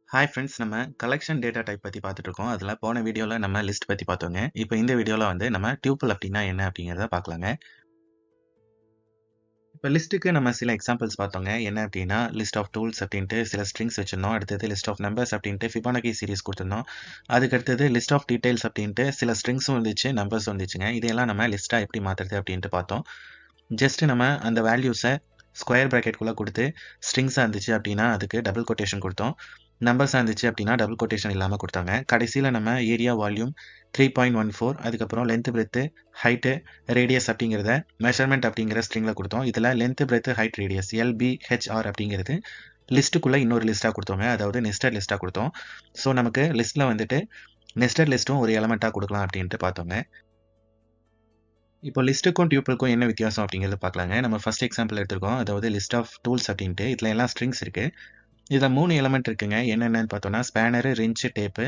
Hi friends, நம்ம collection data type பத்தி பார்த்துட்டு இருக்கோம். அதுல போன வீடியோல நம்ம லிஸ்ட் பத்தி பார்த்தோங்க. இப்போ இந்த வீடியோல வந்து நம்ம டியூப்பிள் அப்டின்னா என்ன அப்படிங்கிறத பார்க்கலாங்க. இப்போ லிஸ்ட்டுக்கு நம்ம சில எக்ஸாம்பிள்ஸ் பார்த்தோங்க. என்ன அப்படின்னா, லிஸ்ட் ஆஃப் டூல்ஸ் அப்படின்ட்டு சில ஸ்ட்ரிங்ஸ் வச்சிருந்தோம். அடுத்தது லிஸ்ட் ஆஃப் நம்பர்ஸ் அப்படின்ட்டு ஃபிபோனாக்கி சீரிஸ் குடுத்திருந்தோம். அதுக்கு அடுத்தது லிஸ்ட் ஆஃப் டீடைல்ஸ் அப்படின்ட்டு சில ஸ்ட்ரிங்ஸும் இருந்துச்சு, நம்பர்ஸும் இருந்துச்சுங்க. இதையெல்லாம் நம்ம லிஸ்ட்டா எப்படி மாத்துறது அப்படின்ட்டு பார்த்தோம். ஜஸ்ட் நம்ம அந்த வேல்யூஸ ஸ்கொயர் பிராக்கெட்குள்ள குடுத்து, ஸ்ட்ரிங்ஸா இருந்துச்சு அப்படின்னா, அதுக்கு டபுள் கோட்டேஷன் குடுத்தோம். நம்பர்ஸா இருந்துச்சு அப்படின்னா, டபுள் கோட்டேஷன் இல்லாம குடுத்தாங்க. கடைசியில நம்ம ஏரியா, வால்யூம், 3.14 அதுக்கப்புறம் லென்த், பிரெத், ஹைட், ரேடியஸ் அப்படிங்கிறத மெஷர்மென்ட் அப்படிங்கிற ஸ்ட்ரிங்ல குடுத்தோம். இதுல length, breadth, height, radius LBHR அப்படிங்கிறது லிஸ்ட்டுக்குள்ள இன்னொரு லிஸ்ட்டா குடுத்தோங்க. அதாவது நெஸ்டட் லிஸ்ட்டா குடுத்தோம். ஸோ நமக்கு லிஸ்ட்ல வந்துட்டு நெஸ்டட் லிஸ்ட்டும் ஒரு எலிமெண்ட்டா குடுக்கலாம் அப்படின்ட்டு பார்த்தோங்க. இப்போ லிஸ்ட்டுக்கும் டியூப்பிள்க்கும் என்ன வித்தியாசம் அப்படிங்கிறத பார்க்கலாங்க. நம்ம ஃபர்ஸ்ட் எக்ஸாம்பிள் எடுத்திருக்கோம். அதாவது லிஸ்ட் ஆஃப் டூல்ஸ் அப்படின்ட்டு. இதுல எல்லாம் ஸ்ட்ரிங்ஸ் இருக்கு. இதுல 3 எலிமெண்ட் இருக்குங்க. என்னென்னன்னு பார்த்தோம்னா, ஸ்பேனர், ரின்ச், டேப்பு.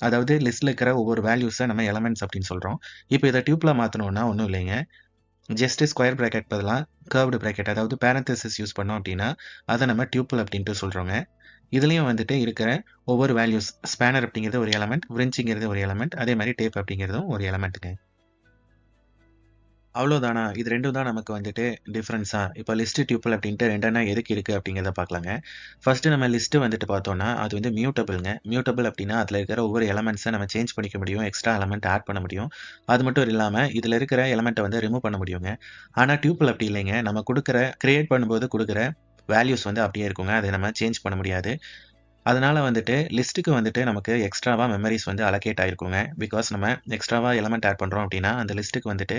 அதாவது லிஸ்ட்ல இருக்கிற ஒவ்வொரு வேல்யூஸ நம்ம எலிமெண்ட்ஸ் அப்படின்னு சொல்றோம். இப்போ இத டியூப்ல மாத்தணும்னா ஒண்ணும் இல்லைங்க. ஜஸ்ட் ஸ்கொயர் பிராக்கெட் பதிலா கர்வ்டு பிராக்கெட் அதாவது பேரந்தசிஸ் யூஸ் பண்ணோம் அப்படின்னா, அத நம்ம டியூப்பிள் அப்படின்ட்டு சொல்றோங்க. இதுலயும் வந்துட்டு இருக்கிற ஒவ்வொரு வேல்யூஸ் ஸ்பேனர் அப்படிங்கிறது ஒரு எலிமெண்ட், விரிஞ்ச்ங்கிறது ஒரு எலிமெண்ட், அதே மாரி டேப் அப்படிங்கிறதும் ஒரு எலிமெண்ட்ங்க. அவ்வளோதானா? இது 2ம் தான் நமக்கு வந்துட்டு டிஃபரன்ஸா? இப்ப லிஸ்ட், டியூப்பிள் அப்டின்ட்டு 2 எதுக்கு இருக்கு அப்டிங்கிறத பார்க்கலாங்க. ஃபர்ஸ்ட் நம்ம லிஸ்ட் வந்துட்டு பார்த்தோம்னா, அது வந்து மியூட்டபிள்ங்க. மியூட்டபிள் அப்டின்னா, அதுல இருக்கிற ஒவ்வொரு எலமெண்ட்ஸ நம்ம சேஞ்ச் பண்ணிக்க முடியும். எக்ஸ்ட்ரா எலமெண்ட் ஆட் பண்ண முடியும். அது மட்டும் இல்லாம, இதுல இருக்கிற எலமெண்ட்ட வந்து ரிமூவ் பண்ண முடியுங்க. ஆனா டியூப்பிள் அப்டி இல்லைங்க. நம்ம கிரியேட் பண்ணும்போது குடுக்குற வேல்யூஸ் வந்து அப்டியே இருக்குங்க. அத நம்ம சேஞ்ச் பண்ண முடியாது. அதனால வந்துட்டு லிஸ்ட்டுக்கு வந்துட்டு நமக்கு எக்ஸ்ட்ராவா மெமரீஸ் வந்து அலோகேட் ஆயிருக்குங்க. பிகாஸ் நம்ம எக்ஸ்ட்ராவா எலிமெண்ட் ஆட் பண்றோம் அப்டின்னா, அந்த லிஸ்ட்டுக்கு வந்துட்டு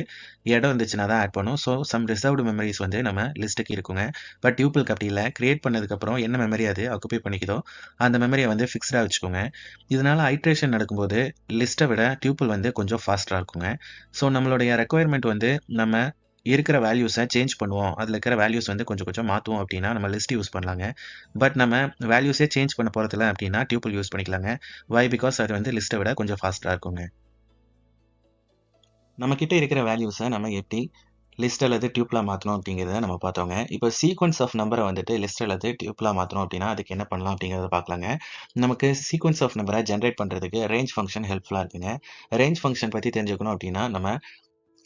இடம் இருந்துச்சுன்னா தான் ஆட் பண்ணும். ஸோ, சம் ரிசர்வ்டு மெமரீஸ் வந்து நம்ம லிஸ்ட்டுக்கு இருக்குங்க. பட் டியூப்பிள்க்கு அப்டி இல்ல. கிரியேட் பண்ணதுக்கப்புறம் என்ன மெமரி அது ஆக்குபை பண்ணிக்குதோ, அந்த மெமரிய வந்து ஃபிக்ஸ்டா வச்சுக்குங்க. இதனால ஐட்ரேஷன் நடக்கும்போது லிஸ்ட்ட விட டியூப்பிள் வந்து கொஞ்சம் ஃபாஸ்ட்டா இருக்குங்க. ஸோ, நம்மளுடைய ரெக்வயர்மென்ட் வந்து நம்ம இருக்கிற வேல்யூஸ சேஞ்ச் பண்ணுவோம். அதுல இருக்கிற வேல்யூஸ் வந்து கொஞ்சம் கொஞ்சம் மாத்துவோம் அப்டின்னா, நம்ம லிஸ்ட் யூஸ் பண்ணலாங்க. பட் நம்ம வேல்யூஸே சேஞ்ச் பண்ண போறதில்ல அப்டின்னா, டியூப்பிள் யூஸ் பண்ணிக்கலாங்க. வை? பிகாஸ் அது வந்து லிஸ்ட்ட விட கொஞ்சம் ஃபாஸ்ட்டா இருக்குங்க. நம்ம கிட்ட இருக்கிற வேல்யூஸ நம்ம எப்படி லிஸ்ட் அல்லது டியூப்லா மாத்தணும் அப்படிங்கிறத நம்ம பார்த்தோங்க. இப்போ சீக்வென்ஸ் ஆஃப் நம்பர வந்துட்டு லிஸ்ட் அல்லது டியூப்லா மாத்தணும் அப்படின்னா, அதுக்கு என்ன பண்ணலாம் அப்படிங்கிறத பார்க்கலாங்க. நமக்கு சீக்வென்ஸ் ஆஃப் நம்பர ஜெனரேட் பண்றதுக்கு ரேஞ்ச் ஃபங்ஷன் ஹெல்ப்ஃபுல்லா இருக்குங்க. ரேஞ்ச் ஃபங்ஷன் பத்தி தெரிஞ்சுக்கணும் அப்படின்னா, நம்ம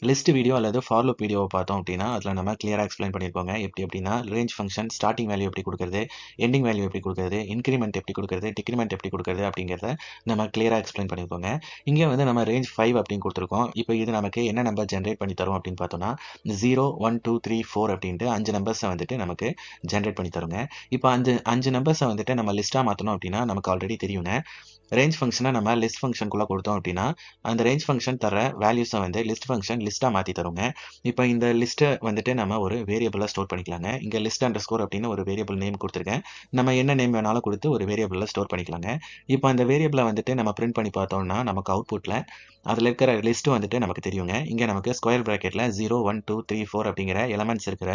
லிஸ்ட் வீடியோ அல்லது ஃபார் லூப் வீடியோவ பார்த்தோம் அப்படின்னா, அதில நம்ம கிளியரா எக்ஸ்ப்ளைன் பண்ணியிருப்போங்க. எப்படி அப்படின்னா, ரேஞ்ச் ஃபங்ஷன் ஸ்டார்ட்டிங் வேல்யூ எப்படி குடுக்குறது, எண்டிங் வேல்யூ எப்படி குடுக்குறது, இன்கிரிமென்ட் எப்படி குடுக்குறது, டிக்ரிமென்ட் எப்படி குடுக்குறது அப்படிங்கிறத நம்ம கிளியரா எக்ஸ்ப்ளைன் பண்ணியிருப்போங்க. இங்க வந்து நம்ம ரேஞ்ச் 5 அப்படின்னு குடுத்துருக்கோம். இப்போ இது நமக்கு என்ன நம்பர் ஜெனரேட் பண்ணி தரும் அப்படின்னு பார்த்தோம்னா, 0, 1, 2, 3, 4 அப்படின்ட்டு 5 நம்பர்ஸ வந்துட்டு நமக்கு ஜெனரேட் பண்ணி தருங்க. இப்போ 5 நம்பர்ஸ வந்துட்டு நம்ம லிஸ்ட்டா மாத்தணும் அப்படின்னா, நமக்கு ஆல்ரெடி தெரியுங்க. ரேஞ்ச் ஃபங்ஷன நம்ம லிஸ்ட் ஃபங்ஷனுக்குள்ள குடுத்தோம் அப்படின்னா, அந்த ரேஞ்ச் ஃபங்ஷன் தர்ற வேல்யூஸ வந்து லிஸ்ட் ஃபங்ஷன் லிஸ்ட்டா மாத்தி தருங்க. இப்ப இந்த லிஸ்ட்ட வந்துட்டு நம்ம ஒரு வேரியபிளா ஸ்டோர் பண்ணிக்கலாங்க. இங்க லிஸ்ட் அண்டர்ஸ்கோர் அப்படின்னு ஒரு வேரியபிள் நேம் குடுத்துருக்கேன். நம்ம என்ன நேம் வேணாலும் குடுத்து ஒரு வேரியபிள்ல ஸ்டோர் பண்ணிக்கலாங்க. இப்ப அந்த வேரியபிள வந்துட்டு நம்ம பிரிண்ட் பண்ணி பார்த்தோம்னா, நமக்கு அவுட்புட்ல அதுல இருக்கிற லிஸ்ட் வந்துட்டு நமக்கு தெரியுங்க. இங்க நமக்கு ஸ்கொயர் பிராக்கெட்ல 0, 1, 2, 3, 4 அப்படிங்கிற எலிமெண்ட்ஸ் இருக்கிற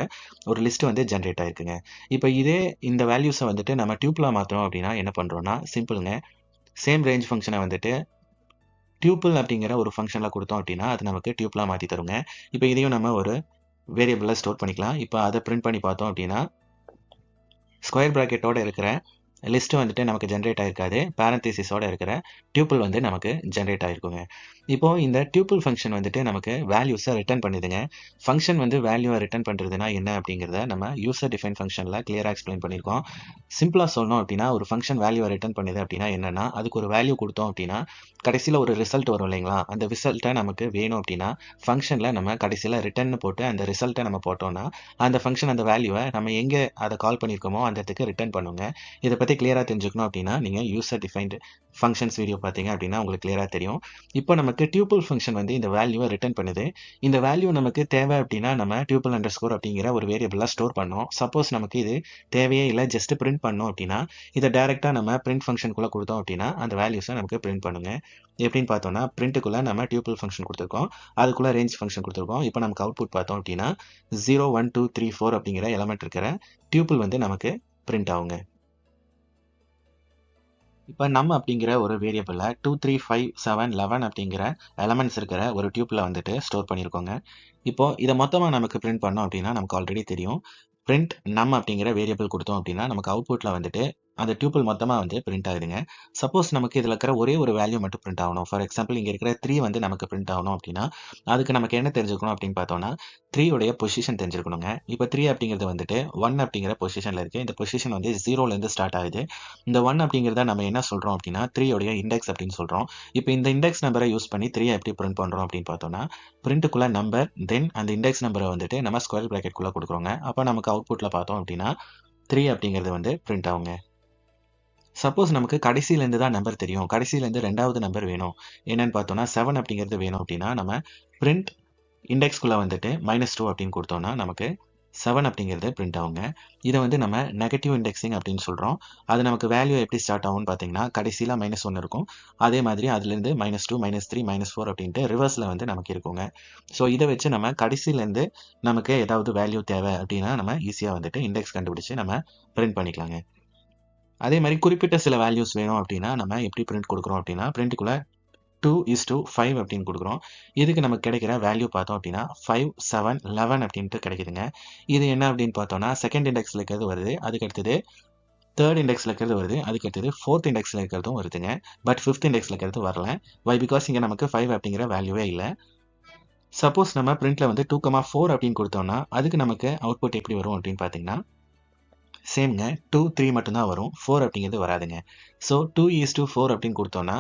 ஒரு லிஸ்ட் வந்து ஜெனரேட் ஆயிருக்குங்க. இப்ப இதே இந்த வேல்யூஸ வந்துட்டு நம்ம டியூப்லா மாத்தணும் அப்படின்னா என்ன பண்றோம்னா, சிம்பிள்ங்க. சேம் ரேஞ்ச் ஃபங்ஷன வந்துட்டு டியூப்பிள் அப்படிங்கிற ஒரு ஃபங்ஷன்ல குடுத்தோம் அப்படின்னா, அது நமக்கு டியூப்லா மாத்தி தருங்க. இப்ப இதையும் நம்ம ஒரு வேரியபிள்ல ஸ்டோர் பண்ணிக்கலாம். இப்ப அத பிரிண்ட் பண்ணி பார்த்தோம் அப்படின்னா, ஸ்கொயர் பிராக்கெட்டோட இருக்கிற லிஸ்ட் வந்துட்டு நமக்கு ஜெனரேட் ஆயிருக்காது. பேரந்தசிஸோட இருக்கிற டியூப்பிள் வந்து நமக்கு ஜெனரேட் ஆயிருக்குங்க. இப்போ இந்த டியூப்பிள் ஃபங்ஷன் வந்துட்டு நமக்கு வேல்யூஸ ரிட்டர்ன் பண்ணுதுங்க. ஃபங்ஷன் வந்து வேல்யூவ ரிட்டர்ன் பண்றதுன்னா என்ன அப்படிங்கிறத நம்ம யூசர் டிஃபைன் ஃபங்ஷன்ல கிளியரா எக்ஸ்ப்ளைன் பண்ணியிருக்கோம். சிம்பிளா சொல்லணும் அப்படின்னா, ஒரு ஃபங்ஷன் வேல்யூவ ரிட்டர்ன் பண்ணுது அப்படின்னா என்னன்னா, அதுக்கு ஒரு வேல்யூ குடுத்தோம் அப்படின்னா, கடைசியில ஒரு ரிசல்ட் வரும் இல்லைங்களா? அந்த ரிசல்ட்ட நமக்கு வேணும் அப்படின்னா, ஃபங்ஷன்ல நம்ம கடைசியில ரிட்டர்ன்னு போட்டு அந்த ரிசல்ட்ட நம்ம போட்டோம்னா, அந்த ஃபங்ஷன் அந்த வேல்யூவ நம்ம எங்க அத கால் பண்ணியிருக்கோமோ அந்த இடத்துக்கு ரிட்டர்ன் பண்ணுங்க. இத பத்தி கிளியரா தெரிஞ்சுக்கணும் அப்படின்னா, நீங்க யூசர் டிஃபைன்ட் ஃபங்ஷன்ஸ் வீடியோ பார்த்தீங்க அப்படின்னா, உங்களுக்கு கிளியரா தெரியும். இப்போ நமக்கு டியூப்பிள் ஃபங்ஷன் வந்து இந்த வேல்யூவ ரிட்டர்ன் பண்ணுது. இந்த வேல்யூ நமக்கு தேவை அப்படின்னா, நம்ம டியூப்பிள் அண்டர்ஸ்கோர் அப்படிங்கிற ஒரு வேரியபிள்ல ஸ்டோர் பண்ணோம். சப்போஸ் நமக்கு இது தேவையே இல்ல, ஜஸ்ட் பிரிண்ட் பண்ணோம் அப்படின்னா, இத டைரக்ட்டா நம்ம பிரிண்ட் ஃபங்ஷனுக்குள்ள குடுத்தோம் அப்படின்னா, அந்த வேல்யூஸ நமக்கு பிரிண்ட் பண்ணுங்க. எப்படின்னு பார்த்தோம்னா, பிரிண்ட்க்குள்ள நம்ம டியூப்பிள் ஃபங்ஷன் குடுத்துருக்கோம். அதுக்குள்ள ரேஞ்ச் ஃபங்ஷன் குடுத்துருக்கோம். இப்போ நமக்கு அவுட்புட் பார்த்தோம் அப்படின்னா, 0, 1, 2, 3, 4 அப்படிங்கிற எலிமெண்ட் இருக்கிற டியூப்பிள் வந்து நமக்கு பிரிண்ட் ஆகுங்க. இப்ப நம் அப்படிங்கிற ஒரு வேரியபிள்ல 2, 3, 5, 7, 11 அப்படிங்கிற எலமெண்ட்ஸ் இருக்கிற ஒரு டியூப்ல வந்துட்டு ஸ்டோர் பண்ணியிருக்கோங்க. இப்போ இத மொத்தமா நமக்கு பிரிண்ட் பண்ணோம் அப்படின்னா, நமக்கு ஆல்ரெடி தெரியும். பிரிண்ட் நம் அப்படிங்கிற வேரியபிள் குடுத்தோம் அப்படின்னா, நமக்கு அவுட்புட்ல வந்துட்டு அந்த டியூபிள் மொத்தமா வந்து பிரிண்ட் ஆகுதுங்க. சப்போஸ் நமக்கு இதுல இருக்கிற ஒரே ஒரு வேல்யூ மட்டும் பிரிண்ட் ஆகணும். ஃபார் எக்ஸாம்பிள் இங்க இருக்கிற 3 வந்து நமக்கு பிரிண்ட் ஆகணும் அப்படின்னா, அதுக்கு நமக்கு என்ன தெரிஞ்சுக்கணும் அப்படின்னு பார்த்தோம்னா, 3 உடைய பொசிஷன் தெரிஞ்சிருக்கணுங்க. இப்ப 3 அப்படிங்கிறது வந்துட்டு 1 அப்படிங்கிற பொசிஷன்ல இருக்கு. இந்த பொசிஷன் வந்து 0ல இருந்து ஸ்டார்ட் ஆகுது. இந்த 1 அப்படிங்கிறத நம்ம என்ன சொல்றோம் அப்படின்னா, 3 உடைய இண்டெக்ஸ் அப்படின்னு சொல்றோம். இப்ப இந்த இண்டெக்ஸ் நம்பரை யூஸ் பண்ணி 3 எப்படி பிரிண்ட் பண்றோம் அப்படின்னு பார்த்தோம்னா, பிரிண்ட்டுக்குள்ள நம்பர், தென் அந்த இண்டெக்ஸ் நம்பரை வந்துட்டு நம்ம ஸ்கொயர் பிராக்கெட் குள்ள கொடுக்குறோங்க. அப்ப நமக்கு அவுட்புட்ல பார்த்தோம் அப்படின்னா 3 அப்படிங்கிறது வந்து பிரிண்ட் ஆகுங்க. சப்போஸ் நமக்கு கடைசியிலேருந்து தான் நம்பர் தெரியும். கடைசியிலேருந்து 2வது நம்பர் வேணும். என்னன்னு பார்த்தோம்னா 7 அப்படிங்கிறது வேணும் அப்படின்னா, நம்ம பிரிண்ட் இண்டெக்ஸ்குள்ள வந்துட்டு -2 அப்படின்னு கொடுத்தோம்னா, நமக்கு 7 அப்படிங்கிறது பிரிண்ட் ஆகுங்க. இதை வந்து நம்ம நெகட்டிவ் இண்டெக்ஸிங் அப்படின்னு சொல்றோம். அது நமக்கு வேல்யூ எப்படி ஸ்டார்ட் ஆகும்னு பார்த்தீங்கன்னா, கடைசியில -1 இருக்கும். அதே மாதிரி அதுலேருந்து -2, -3, -4 அப்படின்ட்டு ரிவர்ஸ்ல வந்து நமக்கு இருக்குங்க. ஸோ இதை வச்சு நம்ம கடைசியிலேருந்து நமக்கு ஏதாவது வேல்யூ தேவை அப்படின்னா, நம்ம ஈஸியா வந்துட்டு இண்டெக்ஸ் கண்டுபிடிச்சு நம்ம பிரிண்ட் பண்ணிக்கலாங்க. அதே மாதிரி குறிப்பிட்ட சில வேல்யூஸ் வேணும் அப்படின்னா நம்ம எப்படி பிரிண்ட் கொடுக்குறோம் அப்படின்னா பிரிண்ட்டுக்குள்ள 2:5 அப்படின்னு கொடுக்குறோம். இதுக்கு நமக்கு கிடைக்கிற வேல்யூ பார்த்தோம் அப்படின்னா 5, 7, 11 அப்படின்ட்டு கிடைக்குதுங்க. இது என்ன அப்படின்னு பார்த்தோம்னா செகண்ட் இண்டெக்ஸ்ல இருக்கிறது வருது. அதுக்கு அடுத்தது தேர்ட் இண்டெக்ஸ்ல இருக்கிறது வருது. அதுக்கு அடுத்தது ஃபோர்த் இண்டெக்ஸ்ல இருக்கிறதும் வருதுங்க. பட் ஃபிஃப்த் இண்டெக்ஸ்ல இருக்கிறது வரல. வை பிகாஸ் இங்க நமக்கு 5 அப்படிங்கிற வேல்யூவே இல்லை. சப்போஸ் நம்ம பிரிண்ட்ல வந்து 2,4 அப்படின்னு கொடுத்தோம்னா அதுக்கு நமக்கு அவுட்புட் எப்படி வரும் அப்படின்னு பார்த்தீங்கன்னா சேம்ங்க 2, 3 மட்டும்தான் வரும். 4 அப்படிங்கிறது வராதுங்க. ஸோ 2:4 அப்படின்னு கொடுத்தோம்னா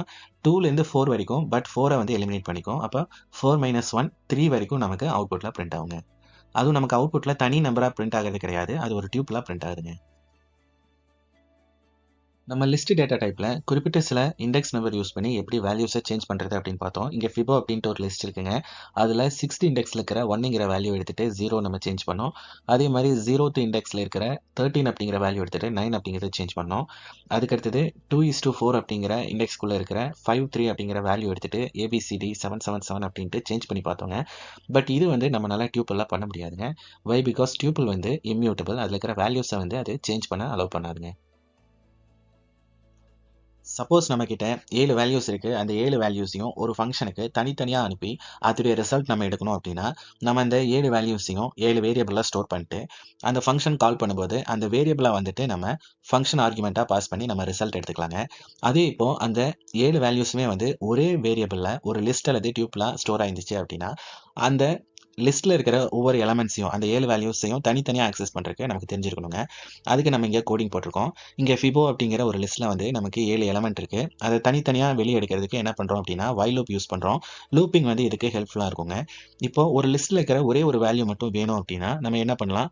2லேருந்து 4 வரைக்கும் பட் 4 வந்து எலிமினேட் பண்ணிக்கும். அப்போ 4 - 1 3 வரைக்கும் நமக்கு அவுட்புட்ல பிரிண்ட் ஆகுங்க. அதுவும் நமக்கு அவுட்புட்ல தனி நம்பரா பிரிண்ட் ஆகிறது கிடையாது. அது ஒரு டியூப்லா பிரிண்ட் ஆகுதுங்க. நம்ம லிஸ்ட் டேட்டா டைப்ல குறிப்பிட்ட சில இண்டெக்ஸ் நம்பர் யூஸ் பண்ணி எப்படி வேல்யூஸை சேஞ்ச் பண்றது அப்படின்னு பார்த்தோம். இங்க ஃபிபோ அப்படின்ட்டு ஒரு லிஸ்ட் இருக்குங்க. அதுல 6th இண்டெக்ஸ்ல இருக்கிற 1ங்கிற வேல்யூ எடுத்துட்டு 0 நம்ம சேஞ்ச் பண்ணோம். அதே மாதிரி 0th இண்டெக்ஸ்ல இருக்கிற 13 அப்படிங்கிற வேல்யூ எடுத்துட்டு 9 அப்படிங்கிறத சேஞ்ச் பண்ணோம். அதுக்கு அடுத்தது 2:4 அப்படிங்கிற இண்டெக்ஸ்குள்ள இருக்கிற 5, 3 அப்படிங்கிற வேல்யூ எடுத்துட்டு ABCD 777 அப்படின்ட்டு சேஞ்ச் பண்ணி பார்த்தோங்க. பட் இது வந்து நம்மளால டியூப்பிள்லாம் பண்ண முடியாதுங்க. வை பிகாஸ் டியூப்பிள் வந்து இம்யூட்டபிள். அதுல இருக்கிற வேல்யூஸை வந்து அது சேஞ்ச் பண்ண அலோவ் பண்ணாதுங்க. சப்போஸ் நம்ம கிட்ட 7 வேல்யூஸ் இருக்கு. அந்த 7 வேல்யூஸையும் ஒரு ஃபங்க்ஷனுக்கு தனித்தனியா அனுப்பி அதோடைய ரிசல்ட் நம்ம எடுக்கணும் அப்படின்னா, நம்ம அந்த 7 வேல்யூஸையும் 7 வேரியபிள்ல ஸ்டோர் பண்ணிட்டு, அந்த ஃபங்க்ஷன் கால் பண்ணும்போது அந்த வேரியபிள வந்துட்டு நம்ம ஃபங்க்ஷன் ஆர்குமென்ட்டா பாஸ் பண்ணி நம்ம ரிசல்ட் எடுத்துக்கலாங்க. அதே இப்போ அந்த 7 வேல்யூஸுமே வந்து ஒரே வேரியபிள்ல ஒரு லிஸ்ட் அல்லது டியூப்ல ஸ்டோர் ஆயிருந்துச்சு அப்படின்னா, அந்த லிஸ்ட்ல இருக்கிற ஒவ்வொரு எலமெண்ட்ஸையும் அந்த 7 வேல்யூஸையும் தனித்தனியா ஆக்சஸ் பண்றதுக்கு நமக்கு தெரிஞ்சிருக்கணுங்க. அதுக்கு நம்ம இங்க கோடிங் போட்டிருக்கோம். இங்க ஃபிபோ அப்படிங்கிற ஒரு லிஸ்ட்ல வந்து நமக்கு 7 எலமெண்ட் இருக்கு. அதை தனித்தனியா வெளியே எடுக்கிறதுக்கு என்ன பண்றோம் அப்படின்னா வைல் லூப் யூஸ் பண்றோம். லூப்பிங் வந்து இதுக்கு ஹெல்ப்ஃபுல்லா இருக்குங்க. இப்போ ஒரு லிஸ்ட்ல இருக்கிற ஒரே ஒரு வேல்யூ மட்டும் வேணும் அப்படின்னா நம்ம என்ன பண்ணலாம்,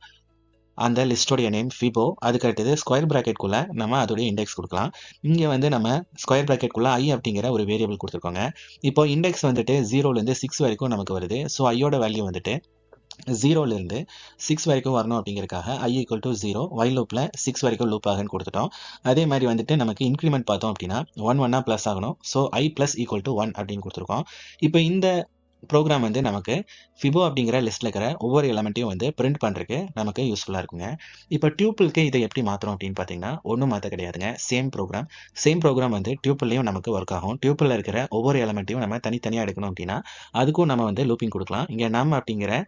அந்த லிஸ்டோடைய நேம் ஃபிபோ. அதுக்கு அடுத்தது ஸ்கொயர் பிராக்கெட்குள்ள நம்ம அதோடைய இண்டெக்ஸ் கொடுக்கலாம். இங்க வந்து நம்ம ஸ்கொயர் பிராக்கெட்குள்ள i அப்படிங்கிற ஒரு வேரியபிள் கொடுத்துருக்கோங்க. இப்போ இண்டெக்ஸ் வந்துட்டு 0லேருந்து 6 வரைக்கும் நமக்கு வருது. ஸோ ஐயோட வேல்யூ வந்துட்டு 0லேருந்து 6 வரைக்கும் வரணும் அப்படிங்கிறதுக்காக i = 0 வைல் லூப்ல 6 வரைக்கும் லூப் ஆகுன்னு கொடுத்துட்டோம். அதே மாதிரி வந்துட்டு நமக்கு இன்க்ரிமெண்ட் பார்த்தோம் அப்படின்னா 1 1 பிளஸ் ஆகணும். ஸோ i = 1 அப்படின்னு கொடுத்துருக்கோம். இப்போ இந்த ப்ரோக்ராம் வந்து நமக்கு ஃபிபோ அப்படிங்கிற லிஸ்ட்ல இருக்கிற ஒவ்வொரு எலமெண்ட்டையும் வந்து பிரிண்ட் பண்றதுக்கு நமக்கு யூஸ்ஃபுல்லா இருக்குங்க. இப்போ டியூப்பிள்க்கு இதை எப்படி மாத்துறோம் அப்படின்னு பார்த்தீங்கன்னா ஒன்றும் மாற்ற கிடையாதுங்க. சேம் ப்ரோக்ராம் வந்து டியூப்பிள்லையும் நமக்கு ஒர்க் ஆகும். டியூப்பிள்ல இருக்கிற ஒவ்வொரு எலமெண்ட்டையும் நம்ம தனித்தனியாக எடுக்கணும் அப்படின்னா அதுக்கும் நம்ம வந்து லூப்பிங் கொடுக்கலாம். இங்க நம் அப்படிங்கிற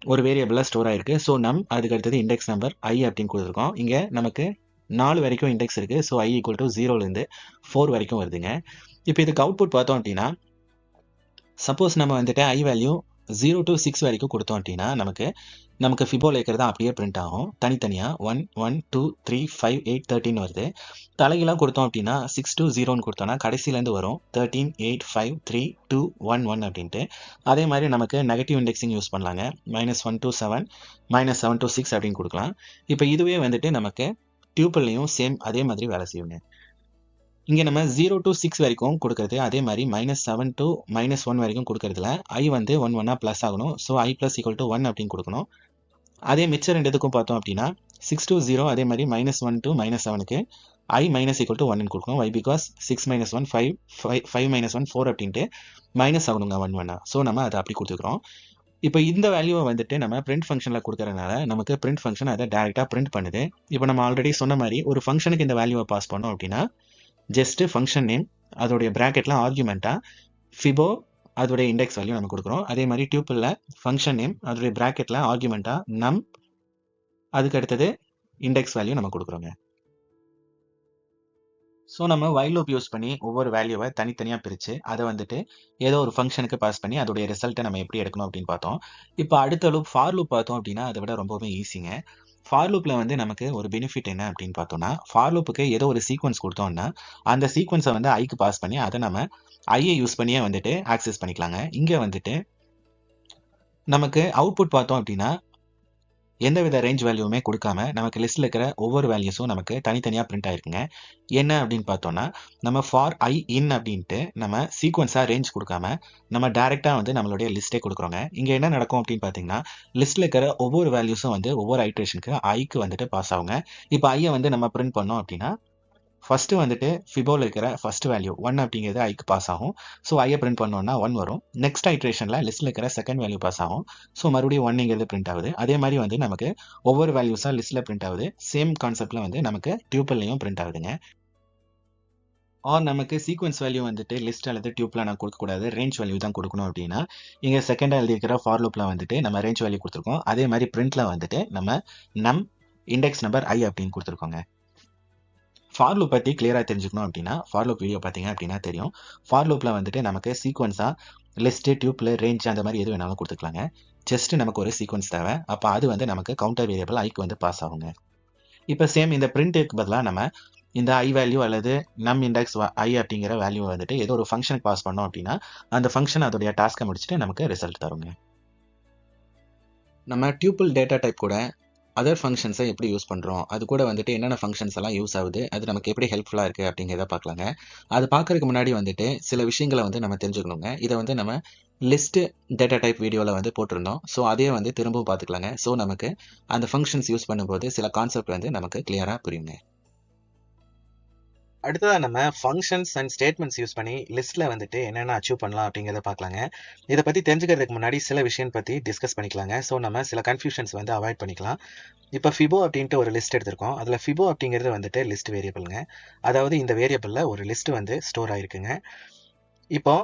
ஒரு வேரியபிள்ல ஸ்டோர் ஆயிருக்கு. ஸோ நம் அதுக்கு அடுத்தது இண்டெக்ஸ் நம்பர் i அப்படின்னு கொடுத்துருக்கோம். இங்க நமக்கு 4 வரைக்கும் இண்டெக்ஸ் இருக்கு. ஸோ i = 0லேருந்து 4 வரைக்கும் வருதுங்க. இப்போ இதுக்கு அவுட்புட் பார்த்தோம் அப்படின்னா சப்போஸ் நம்ம வந்துட்டு i வேல்யூ 0 to 6 வரைக்கும் கொடுத்தோம் அப்படின்னா நமக்கு ஃபிபோல இருக்கிறது அப்படியே பிரிண்ட் ஆகும். தனித்தனியா 1 1 2 3 5 8 13 வருது. தலைகீழாக கொடுத்தோம் அப்படின்னா 6 to 0ன்னு கொடுத்தோம்னா கடைசியிலேருந்து வரும் 13 8 5 3 2 1 1 அப்படின்ட்டு. அதே மாதிரி நமக்கு நெகட்டிவ் இண்டெக்ஸிங் யூஸ் பண்ணலாங்க. -1 to 7 -7 to 6 அப்படின்னு கொடுக்கலாம். இப்போ இதுவே வந்துட்டு நமக்கு டியூப்பிள்லையும் சேம் அதே மாதிரி வேலை செய்யுங்க. இங்க நம்ம 0 to 6 வரைக்கும் கொடுக்கறது அதே மாதிரி -7 to -1 வரைக்கும் கொடுக்கறதுல i வந்து 1 1 பிளஸ் ஆகணும். ஸோ i = 1 அப்படின்னு கொடுக்கணும். அதே மிச்சம் ரெண்டுத்துக்கும் பார்த்தோம் அப்படின்னா 6 to 0 அதே மாதிரி -1 to -7க்கு i - = 1 கொடுக்கணும். வை பிகாஸ் 6 - 1 5 5 - 1 4 அப்படின்ட்டு மைனஸ் ஆகணுங்க 1 1. ஸோ நம்ம அதை அப்படி கொடுத்துக்கிறோம். இப்போ இந்த வேல்யூவை வந்துட்டு நம்ம பிரிண்ட் ஃபங்க்ஷனில் கொடுக்கறதுனால நமக்கு பிரிண்ட் ஃபங்க்ஷன் அதை டைரெக்டாக பிரிண்ட் பண்ணுது. இப்போ நம்ம ஆல்ரெடி சொன்ன மாதிரி ஒரு ஃபங்க்ஷனுக்கு இந்த வேல்யூவை பாஸ் பண்ணோம் அப்படின்னா ஜஸ்ட் ஃபங்க்ஷன் நேம் அதோடைய பிராக்கெட்ல ஆர்குமெண்டா ஃபிபோ அதோடைய இண்டெக்ஸ் வேல்யூ நம்ம கொடுக்குறோம். அதே மாதிரி டியூப்பிள்ல ஃபங்க்ஷன் நேம் அதோடைய பிராக்கெட்ல ஆர்குமெண்டா நம் அதுக்கு அடுத்தது இண்டெக்ஸ் வேல்யூ நம்ம கொடுக்குறோங்க. ஸோ நம்ம வைல் லூப் யூஸ் பண்ணி ஒவ்வொரு வேல்யூவை தனித்தனியாக பிரித்து அதை வந்துட்டு ஏதோ ஒரு ஃபங்க்ஷனுக்கு பாஸ் பண்ணி அதோடைய ரிசல்ட்டை நம்ம எப்படி எடுக்கணும் அப்படின்னு பார்த்தோம். இப்போ அடுத்த லூப் ஃபார் லூப் பார்த்தோம் அப்படின்னா அதை விட ரொம்பவே ஈஸிங்க. ஃபார் லூப்பில் வந்து நமக்கு ஒரு பெனிஃபிட் என்ன அப்படின்னு பார்த்தோம்னா, ஃபார் லூப்புக்கு ஏதோ ஒரு சீக்வன்ஸ் கொடுத்தோம்னா அந்த சீக்வன்ஸை வந்து ஐக்கு பாஸ் பண்ணி அதை நம்ம ஐயை யூஸ் பண்ணியே வந்துட்டு ஆக்சஸ் பண்ணிக்கலாங்க. இங்கே வந்துட்டு நமக்கு அவுட்புட் பார்த்தோம் அப்படின்னா எந்தவித ரேஞ்ச் வேல்யூவுமே கொடுக்காம நமக்கு லிஸ்ட்டில் இருக்கிற ஒவ்வொரு வேல்யூஸும் நமக்கு தனித்தனியாக பிரிண்ட் ஆயிருக்குங்க. என்ன அப்படின்னு பார்த்தோம்னா, நம்ம ஃபார் ஐ இன் அப்படின்ட்டு நம்ம சீக்வன்ஸாக ரேஞ்ச் கொடுக்காம நம்ம டைரெக்டாக வந்து நம்மளுடைய லிஸ்ட்டே கொடுக்குறோங்க. இங்கே என்ன நடக்கும் அப்படின்னு பார்த்தீங்கன்னா, லிஸ்ட்டில் இருக்கிற ஒவ்வொரு வேல்யூஸும் வந்து ஒவ்வொரு ஐட்ரேஷனுக்கு ஐக்கு வந்துட்டு பாஸ் ஆகுங்க. இப்போ ஐயை வந்து நம்ம பிரிண்ட் பண்ணோம் அப்படின்னா ஃபர்ஸ்ட் வந்துட்டு ஃபிபோவில் இருக்கிற ஃபர்ஸ்ட் வேல்யூ 1 அப்படிங்கிறது ஐக்கு பாஸ் ஆகும். ஸோ ஐயை பிரிண்ட் பண்ணோம்னா 1 வரும். நெக்ஸ்ட் ஐட்ரேஷனில் லிஸ்ட்டில் இருக்கிற செகண்ட் வேல்யூ பாஸ் ஆகும். ஸோ மறுபடியும் 1ங்கிறது பிரிண்ட் ஆகுது. அதே மாதிரி வந்து நமக்கு ஒவ்வொரு வேல்யூஸாக லிஸ்ட்டில் பிரிண்ட் ஆகுது. சேம் கான்செப்டில் வந்து நமக்கு டியூப்பிள்லையும் பிரிண்ட் ஆகுதுங்க. ஆர் நமக்கு சீக்வன்ஸ் வேல்யூ வந்துட்டு லிஸ்ட் அல்லது டியூப்ல நான் கொடுக்கக்கூடாது, ரேஞ்ச் வேல்யூ தான் கொடுக்கணும் அப்படின்னா, இங்கே செகண்டாக எழுதியிருக்கிற ஃபார் லூப்பில் வந்துட்டு நம்ம ரேஞ்ச் வேல்யூ கொடுத்துருக்கோம். அதே மாதிரி பிரிண்ட்ல வந்துட்டு நம்ம நம் இண்டெக்ஸ் நம்பர் ஐ அப்படின்னு கொடுத்துருக்கோங்க. ஃபார் லூப் பற்றி கிளியராக தெரிஞ்சுக்கணும் அப்படின்னா ஃபார் லூப் வீடியோ பார்த்தீங்க அப்படின்னா தெரியும். ஃபார் லூப்பில் வந்துட்டு நமக்கு சீக்வன்ஸாக லிஸ்ட்டு டியூப்பில் ரேஞ்ச் அந்த மாதிரி எது வேணாலும் கொடுத்துக்கலாங்க. ஜஸ்ட் நமக்கு ஒரு சீக்வன்ஸ் தேவை. அப்போ அது வந்து நமக்கு கவுண்டர் வேரியபிள் ஐக்கு வந்து பாஸ் ஆகுங்க. இப்போ சேம் இந்த பிரிண்ட்டுக்கு பதிலாக நம்ம இந்த ஐ வேல்யூ அல்லது நம் இண்டெக்ஸ் ஐ அப்படிங்கிற வேல்யூ வந்துட்டு ஏதோ ஒரு ஃபங்க்ஷனுக்கு பாஸ் பண்ணோம் அப்படின்னா அந்த ஃபங்க்ஷன் அதோடைய டாஸ்க்கை முடிச்சுட்டு நமக்கு ரிசல்ட் தருங்க. நம்ம டியூப்பிள் டேட்டா டைப் கூட அதர் ஃபங்க்ஷன்ஸை எப்படி யூஸ் பண்ணுறோம், அது கூட வந்துட்டு என்னென்ன ஃபங்க்ஷன்ஸ் எல்லாம் யூஸ் ஆகுது, அது நமக்கு எப்படி ஹெல்ப்ஃபுல்லாக இருக்குது அப்படிங்கிறத பார்க்கலாங்க. அது பார்க்கறதுக்கு முன்னாடி வந்துட்டு சில விஷயங்களை வந்து நம்ம தெரிஞ்சுக்கணுங்க. இதை வந்து நம்ம லிஸ்ட் டேட்டா டைப் வீடியோவில் வந்து போட்டிருந்தோம். ஸோ அதையே வந்து திரும்பவும் பார்த்துக்கலாங்க. ஸோ நமக்கு அந்த ஃபங்க்ஷன்ஸ் யூஸ் பண்ணும்போது சில கான்செப்ட் வந்து நமக்கு கிளியராக புரியுங்க. அடுத்ததாக நம்ம ஃபங்க்ஷன்ஸ் அண்ட் ஸ்டேட்மெண்ட்ஸ் யூஸ் பண்ணி லிஸ்ட்டில் வந்துட்டு என்னென்ன அச்சீவ் பண்ணலாம் அப்படிங்கிறத பார்க்கலாங்க. இதை பற்றி தெரிஞ்சுக்கிறதுக்கு முன்னாடி சில விஷயம் பற்றி டிஸ்கஸ் பண்ணிக்கலாங்க. ஸோ நம்ம சில கன்ஃபியூஷன்ஸ் வந்து அவாய்ட் பண்ணிக்கலாம். இப்போ ஃபிபோ அப்படின்ட்டு ஒரு லிஸ்ட் எடுத்திருக்கோம். அதில் ஃபிபோ அப்படிங்கிறது வந்துட்டு லிஸ்ட் வேரியபிள்ங்க. அதாவது இந்த வேரியபிளில் ஒரு லிஸ்ட் வந்து ஸ்டோர் ஆயிருக்குங்க. இப்போ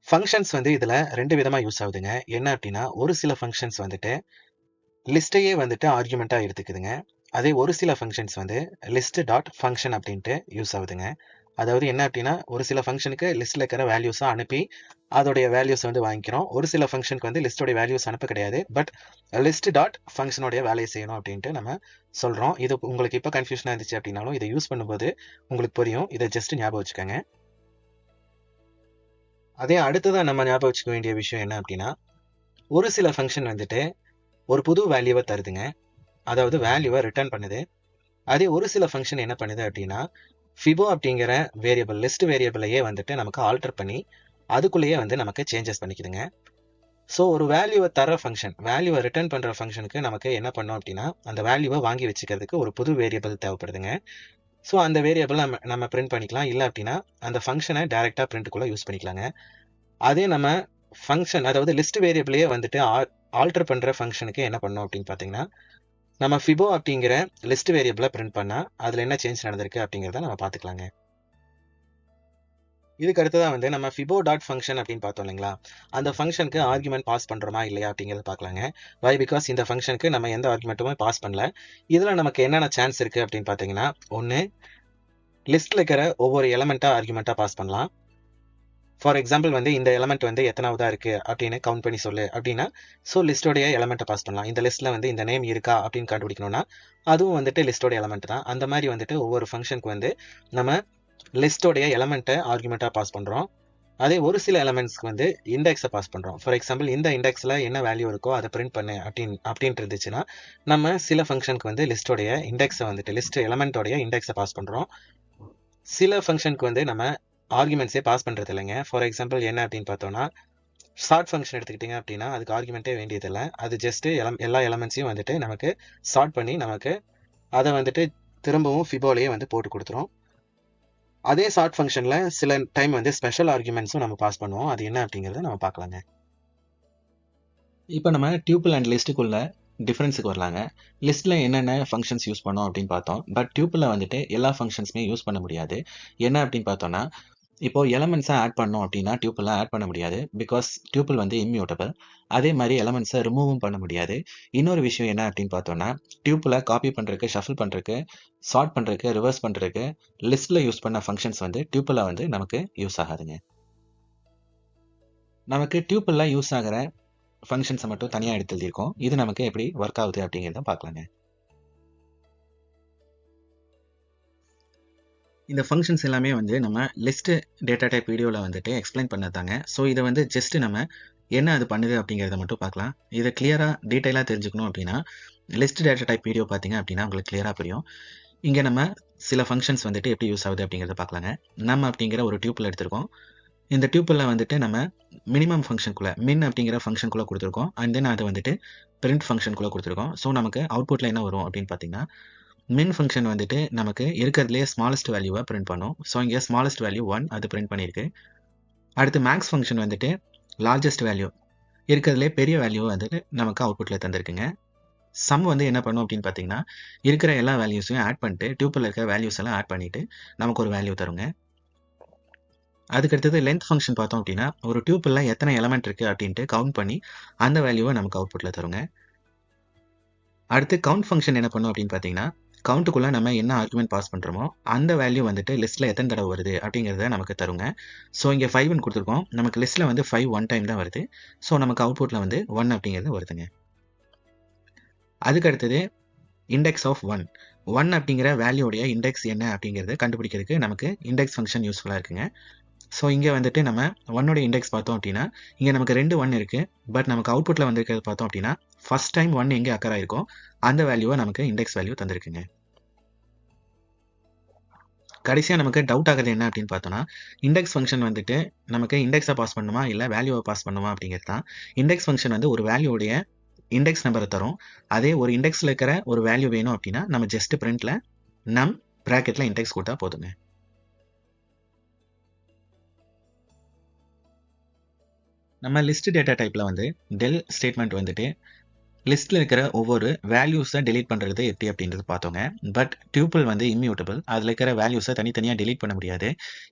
ஃபங்க்ஷன்ஸ் வந்து இதில் 2 விதமாக யூஸ் ஆகுதுங்க. என்ன அப்படின்னா, ஒரு சில ஃபங்க்ஷன்ஸ் வந்துட்டு லிஸ்ட்டையே வந்துட்டு ஆர்குமெண்ட்டாக எடுத்துக்குதுங்க. அதே ஒரு சில ஃபங்க்ஷன்ஸ் வந்து லிஸ்ட் டாட் ஃபங்க்ஷன் அப்படின்ட்டு யூஸ் ஆகுதுங்க. அதாவது என்ன அப்படின்னா, ஒரு சில ஃபங்க்ஷனுக்கு லிஸ்ட்டில் இருக்கிற வேல்யூஸை அனுப்பி அதோடைய வேல்யூஸ் வந்து வாங்கிக்கிறோம். ஒரு சில ஃபங்க்ஷனுக்கு வந்து லிஸ்டோடைய வேல்யூஸ் அனுப்ப கிடையாது, பட் லிஸ்ட் டாட் ஃபங்க்ஷனோடைய வேலையை செய்யணும் அப்படின்ட்டு நம்ம சொல்கிறோம். இது உங்களுக்கு இப்போ கன்ஃபியூஷனாக இருந்துச்சு அப்படின்னாலும் இதை யூஸ் பண்ணும்போது உங்களுக்கு புரியும். இதை ஜஸ்ட் ஞாபகம் வச்சுக்கோங்க. அதே அடுத்ததான் நம்ம ஞாபகம் வச்சுக்க வேண்டிய விஷயம் என்ன அப்படின்னா, ஒரு சில ஃபங்க்ஷன் வந்துட்டு ஒரு புது வேல்யூவை தருதுங்க. அதாவது வேல்யூவை ரிட்டர்ன் பண்ணுது. அதே ஒரு சில ஃபங்க்ஷன் என்ன பண்ணுது அப்படின்னா, ஃபிபோ அப்படிங்கிற வேரியபிள் லிஸ்ட் வேரியபிளையே வந்துட்டு நமக்கு ஆல்டர் பண்ணி அதுக்குள்ளேயே வந்து நமக்கு சேஞ்சஸ் பண்ணிக்குதுங்க. ஸோ ஒரு வேல்யூவை தர ஃபங்க்ஷன் வேல்யூவை ரிட்டர்ன் பண்ணுற ஃபங்க்ஷனுக்கு நமக்கு என்ன பண்ணோம் அப்படின்னா, அந்த வேல்யூவை வாங்கி வச்சுக்கிறதுக்கு ஒரு புது வேரியபிள் தேவைப்படுதுங்க. ஸோ அந்த வேரியபிள் நம்ம பிரிண்ட் பண்ணிக்கலாம். இல்லை அப்படின்னா அந்த ஃபங்க்ஷனை டைரெக்டாக பிரிண்ட்டுக்குள்ளே யூஸ் பண்ணிக்கலாங்க. அதே நம்ம ஃபங்க்ஷன் அதாவது லிஸ்ட் வேரியபிளையே வந்துட்டு ஆல்டர் பண்ணுற ஃபங்க்ஷனுக்கு என்ன பண்ணோம் அப்படின்னு பார்த்தீங்கன்னா, நம்ம ஃபிபோ அப்படிங்கிற லிஸ்ட் வேரியபிளை பிரிண்ட் பண்ணால் அதில் என்ன சேஞ்ச் நடந்திருக்கு அப்படிங்கிறத நம்ம பார்த்துக்கலாங்க. இதுக்கு அடுத்ததாக வந்து நம்ம ஃபிபோ டாட் ஃபங்க்ஷன் அப்படின்னு பார்த்தோம் இல்லைங்களா, அந்த ஃபங்க்ஷனுக்கு ஆர்குமெண்ட் பாஸ் பண்ணுறோமா இல்லையா அப்படிங்கிறத பார்க்கலாங்க. வை பிகாஸ் இந்த ஃபங்க்ஷனுக்கு நம்ம எந்த ஆர்குமெண்ட்டுமே பாஸ் பண்ணல. இதில் நமக்கு என்னென்ன சான்ஸ் இருக்குது அப்படின்னு பார்த்தீங்கன்னா, ஒன்று லிஸ்ட்டில் இருக்கிற ஒவ்வொரு எலமெண்ட்டாக ஆர்குமெண்ட்டாக பாஸ் பண்ணலாம். ஃபார் எக்ஸாம்பிள் வந்து இந்த எலமெண்ட் வந்து எத்தனாவதா இருக்குது அப்படின்னு கவுண்ட் பண்ணி சொல்லு அப்படின்னா, ஸோ லிஸ்டோடைய எலமெண்ட்டை பாஸ் பண்ணலாம். இந்த லிஸ்ட்டில் வந்து இந்த நேம் இருக்கா அப்படின்னு கண்டுபிடிக்கணும்னா அதுவும் வந்துட்டு லிஸ்டோட எலமெண்ட் தான். அந்த மாதிரி வந்துட்டு ஒவ்வொரு ஃபங்க்ஷனுக்கு வந்து நம்ம லிஸ்டோடைய எலமெண்ட்டை ஆர்குமெண்ட்டாக பாஸ் பண்ணுறோம். அதே ஒரு சில எலமெண்ட்ஸ்க்கு வந்து இண்டெக்ஸை பாஸ் பண்ணுறோம். ஃபார் எக்ஸாம்பிள் இந்த இண்டெக்ஸில் என்ன வேல்யூ இருக்கோ அதை பிரிண்ட் பண்ணு அப்படின்ட்டு இருந்துச்சுன்னா நம்ம சில ஃபங்க்ஷனுக்கு வந்து லிஸ்டோடைய இண்டெக்ஸை வந்துட்டு லிஸ்ட் எலமெண்ட்டோடைய இண்டெக்ஸை பாஸ் பண்ணுறோம். சில ஃபங்க்ஷனுக்கு வந்து நம்ம ஆர்குமெண்ட்ஸே பாஸ் பண்ணுறது இல்லைங்க. ஃபார் எக்ஸாம்பிள் என்ன அப்படின்னு பார்த்தோம்னா, சார்ட் ஃபங்க்ஷன் எடுத்துக்கிட்டிங்க அப்படின்னா அதுக்கு ஆர்குமெண்ட்டே வேண்டியதில்லை. அது ஜஸ்ட்டு எல்லா எலமெண்ட்ஸையும் வந்துட்டு நமக்கு சார்ட் பண்ணி நமக்கு அதை வந்துட்டு திரும்பவும் ஃபிபோலையே வந்து போட்டு கொடுத்துரும். அதே சார்ட் ஃபங்க்ஷனில் சில டைம் வந்து ஸ்பெஷல் ஆர்குமெண்ட்ஸும் நம்ம பாஸ் பண்ணுவோம். அது என்ன அப்படிங்கிறத நம்ம பார்க்கலாங்க. இப்போ நம்ம டியூப்பிள் அண்ட் லிஸ்ட்டுக்குள்ள டிஃப்ரென்ஸுக்கு வரலாங்க. லிஸ்ட்டில் என்னென்ன ஃபங்க்ஷன்ஸ் யூஸ் பண்ணோம் அப்படின்னு பார்த்தோம். பட் டியூப்பிளில் வந்துட்டு எல்லா ஃபங்க்ஷன்ஸுமே யூஸ் பண்ண முடியாது. என்ன அப்படின்னு பார்த்தோம்னா, இப்போ எலமெண்ட்ஸை ஆட் பண்ணோம் அப்படின்னா டியூப்பிளில் ஆட் பண்ண முடியாது. பிகாஸ் டியூப்பிள் வந்து இம்மியூட்டபிள். அதே மாதிரி எலமெண்ட்ஸை ரிமூவும் பண்ண முடியாது. இன்னொரு விஷயம் என்ன அப்படின்னு பார்த்தோம்னா, டியூப்பில் காப்பி பண்ணுறதுக்கு, ஷஃபிள் பண்ணுறதுக்கு, சார்ட் பண்ணுறதுக்கு, ரிவர்ஸ் பண்ணுறதுக்கு லிஸ்ட்டில் யூஸ் பண்ண ஃபங்க்ஷன்ஸ் வந்து டியூப்பிளில் வந்து நமக்கு யூஸ் ஆகாதுங்க. நமக்கு டியூப்பிளில் யூஸ் ஆகிற ஃபங்க்ஷன்ஸை மட்டும் தனியாக எடுத்து எழுதியிருக்கோம். இது நமக்கு எப்படி ஒர்க் ஆகுது அப்படிங்கிறத பார்க்கலாங்க. இந்த ஃபங்க்ஷன்ஸ் எல்லாமே வந்து நம்ம லிஸ்ட் டேட்டா டைப் வீடியோவில் வந்துட்டு எக்ஸ்பிளைன் பண்ணதாங்க. ஸோ இதை வந்து ஜஸ்ட் நம்ம என்ன அது பண்ணுது அப்படிங்கிறத மட்டும் பார்க்கலாம். இதை கிளியராக டீட்டெயிலாக தெரிஞ்சுக்கணும் அப்படின்னா லிஸ்ட் டேட்டா டைப் வீடியோ பார்த்தீங்க அப்படின்னா உங்களுக்கு கிளியராக புரியும். இங்கே நம்ம சில ஃபங்க்ஷன்ஸ் வந்துட்டு எப்படி யூஸ் ஆகுது அப்படிங்கிறத பார்க்கலாங்க. நம்ம அப்படிங்கிற ஒரு டியூப்பிள் எடுத்திருக்கோம். இந்த டியூப்பிளில் வந்துட்டு நம்ம மினிமம் ஃபங்க்ஷனுக்குள்ளே மின் அப்படிங்கிற ஃபங்க்ஷனுக்குள்ளே கொடுத்துருக்கோம். அண்ட் தென் அதை வந்துட்டு பிரிண்ட் ஃபங்க்ஷனுக்குள்ளே கொடுத்துருக்கோம். ஸோ நமக்கு அவுட்புட்டில் என்ன வரும் அப்படின்னு பார்த்தீங்கன்னா, மின் ஃபங்க்ஷன் வந்துட்டு நமக்கு இருக்கிறதுலே ஸ்மாலஸ்ட் வேல்யூவை பிரிண்ட் பண்ணும். ஸோ இங்கே ஸ்மாலஸ்ட் வேல்யூ 1 அது பிரிண்ட் பண்ணியிருக்கு. அடுத்து மேக்ஸ் ஃபங்க்ஷன் வந்துட்டு லார்ஜஸ்ட் வேல்யூ இருக்கிறதுலே பெரிய வேல்யூ வந்துட்டு நமக்கு அவுட்புட்டில் தந்திருக்குங்க. சம் வந்து என்ன பண்ணும் அப்படின்னு பார்த்தீங்கன்னா, இருக்கிற எல்லா வேல்யூஸையும் ஆட் பண்ணிட்டு டியூப்பில் இருக்கிற வேல்யூஸ் எல்லாம் ஆட் பண்ணிட்டு நமக்கு ஒரு வேல்யூ தருங்க. அதுக்கடுத்தது லென்த் ஃபங்க்ஷன் பார்த்தோம் அப்படின்னா, ஒரு டியூப்பில் எத்தனை எலமெண்ட் இருக்குது அப்படின்ட்டு கவுண்ட் பண்ணி அந்த வேல்யூவை நமக்கு அவுட்புட்டில் தருங்க. அடுத்து கவுண்ட் ஃபங்க்ஷன் என்ன பண்ணும் அப்படின்னு பார்த்தீங்கன்னா, கவுண்ட்டுக்குள்ளே நம்ம என்ன ஆர்குமெண்ட் பாஸ் பண்ணுறோமோ அந்த வேல்யூ வந்துட்டு லிஸ்ட்டில் எத்தனை தடவை வருது அப்படிங்கிறத நமக்கு தருங்க. ஸோ இங்கே 5ன்னு கொடுத்துருக்கோம். நமக்கு லிஸ்ட்டில் வந்து 5 ஒன் டைம் தான் வருது. ஸோ நமக்கு அவுட்புட்டில் வந்து 1 அப்படிங்கிறது வருதுங்க. அதுக்கு அடுத்தது இண்டெக்ஸ் ஆஃப் 1. 1 அப்படிங்கிற வேல்யூடைய இண்டெக்ஸ் என்ன அப்படிங்கிறத கண்டுபிடிக்கிறதுக்கு நமக்கு இண்டெக்ஸ் ஃபங்க்ஷன் யூஸ்ஃபுல்லாக இருக்குங்க. ஸோ இங்கே வந்துட்டு நம்ம 1ஓட இண்டெக்ஸ் பார்த்தோம் அப்படின்னா, இங்கே நமக்கு 2 1 இருக்குது. பட் நமக்கு அவுட்புட்டில் வந்திருக்கிறது பார்த்தோம் அப்படின்னா, ஃபர்ஸ்ட் டைம் 1 எங்கே அக்கர் ஆயிருக்கோ அந்த வேல்யூவை நமக்கு இண்டெக்ஸ் வேல்யூ தந்திருக்குங்க. கடைசியாக நமக்கு டவுட் ஆகுது என்ன அப்படின்னு பார்த்தோம்னா, இண்டெக்ஸ் ஃபங்க்ஷன் வந்துட்டு நமக்கு இண்டெக்ஸை பாஸ் பண்ணுமா இல்லை வேல்யூவை பாஸ் பண்ணுமா அப்படிங்கிறது தான். இண்டெக்ஸ் ஃபங்க்ஷன் வந்து ஒரு வேல்யூடைய இண்டெக்ஸ் நம்பரை தரும். அதே ஒரு இண்டெக்ஸில் இருக்கிற ஒரு வேல்யூ வேணும் அப்படின்னா நம்ம ஜஸ்ட் பிரிண்ட்ல நம் ப்ராக்கெட்டில் இண்டெக்ஸ் கொடுத்தா போதுங்க. நம்ம லிஸ்ட் டேட்டா டைப்பில் வந்து டெல் ஸ்டேட்மெண்ட் வந்துட்டு லிஸ்ட்டில் இருக்கிற ஒவ்வொரு வேல்யூஸை டெலீட் பண்ணுறது எப்படி அப்படின்றது பார்த்தோங்க. பட் டியூப்பிள் வந்து இம்மியூட்டபிள். அதில் இருக்கிற வேல்யூஸை தனித்தனியாக டெலீட் பண்ண முடியாது.